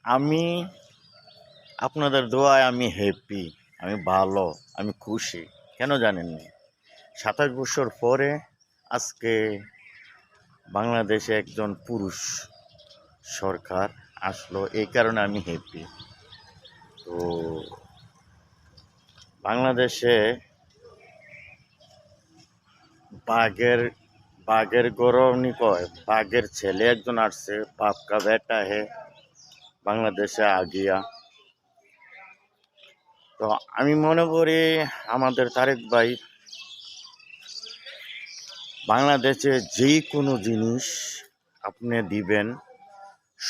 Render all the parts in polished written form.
আমি আপনাদের দোয়ায় আমি হ্যাপি, আমি ভালো, আমি খুশি। কেন জানেননি? ২৭ বছর পরে আজকে বাংলাদেশে একজন পুরুষ সরকার আসলো, এই কারণে আমি হ্যাপি। তো বাংলাদেশে বাঘের বাঘের গরমই কয়, বাঘের ছেলে একজন আসছে, বাপ কা বেটা হে, বাংলাদেশে আগিয়া। তো আমি মনে করি আমাদের তারেক ভাই বাংলাদেশে যেই কোনো জিনিস আপনি দিবেন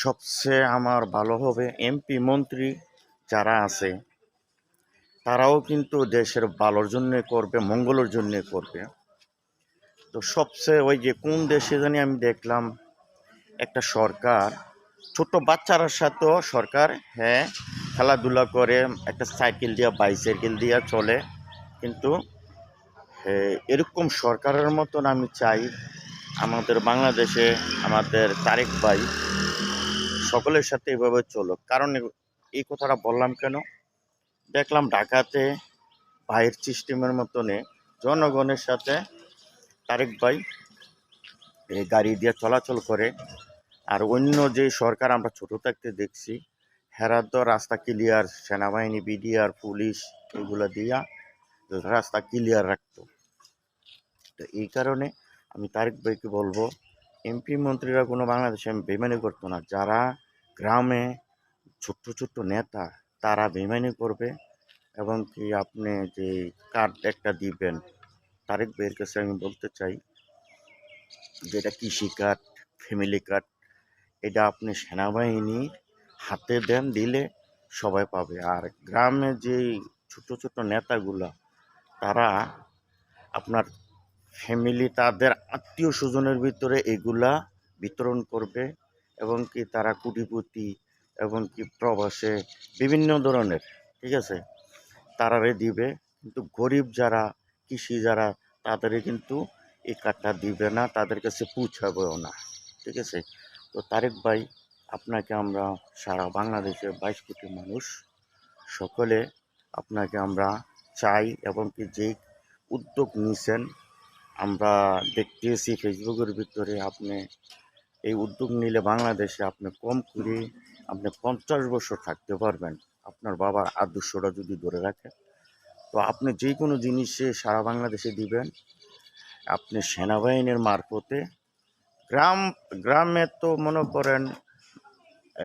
সবচেয়ে আমার ভালো হবে। এমপি মন্ত্রী যারা আছে তারাও কিন্তু দেশের ভালোর জন্যে করবে, মঙ্গলের জন্যে করবে। তো সবচেয়ে ওই যে কোন দেশে জানি আমি দেখলাম একটা সরকার ছোট বাচ্চার সাথেও সরকার, হ্যাঁ, খেলাধুলা করে, একটা সাইকেল দিয়া বাইসাইকেল দিয়া চলে। কিন্তু এরকম সরকারের মতন আমি চাই আমাদের বাংলাদেশে আমাদের তারেক ভাই সকলের সাথে এভাবে চলুক। কারণ এই কথাটা বললাম কেন, দেখলাম ঢাকাতে ভাইয়ের সিস্টেমের মতনে জনগণের সাথে তারেক ভাই এই গাড়ি দিয়ে চলাচল করে। আর অন্য যে সরকার আমরা ছোট থাকতে দেখছি, হেরার তো রাস্তা ক্লিয়ার, সেনাবাহিনী, বিডিআর, পুলিশ এগুলো দিয়া রাস্তা ক্লিয়ার রাখতো। তো এই কারণে আমি তারেক ভাইকে বলবো, এমপি মন্ত্রীরা কোনো বাংলাদেশে বেইমানি করতো না। যারা গ্রামে ছোট্ট ছোট্ট নেতা তারা বেইমানি করবে। এবং কি আপনি যে কার্ড একটা দিবেন, তারেক ভাইয়ের কাছে আমি বলতে চাই যেটা কৃষি কার্ড, ফ্যামিলি কার্ড, এটা আপনি সেনাবাহিনীর হাতে দেন, দিলে সবাই পাবে। আর গ্রামে যে ছোট ছোট নেতাগুলা তারা আপনার ফ্যামিলি, তাদের আত্মীয় স্বজনের ভিতরে এগুলা বিতরণ করবে। এবং কি তারা কোটিপতি এবং কি প্রবাসে বিভিন্ন ধরনের, ঠিক আছে, তারারে দিবে। কিন্তু গরিব যারা, কৃষি যারা, তাদেরই কিন্তু এই কার্ডটা দিবে না, তাদের কাছে পৌঁছাবেও না, ঠিক আছে। তো তারেক ভাই, আপনাকে আমরা সারা বাংলাদেশের 22 কোটি মানুষ সকলে আপনাকে আমরা চাই। এবং কি যেই উদ্যোগ নিছেন আমরা দেখতেছি ফেসবুকের ভিতরে, আপনি এই উদ্যোগ নিলে বাংলাদেশে আপনি কম করে আপনি 50 বছর থাকতে পারবেন আপনার বাবার আদর্শটা যদি ধরে রাখেন। তো আপনি যে কোনো জিনিসে সারা বাংলাদেশে দিবেন, আপনি সেনাবাহিনীর মারফতে গ্রামে তো মনে করেন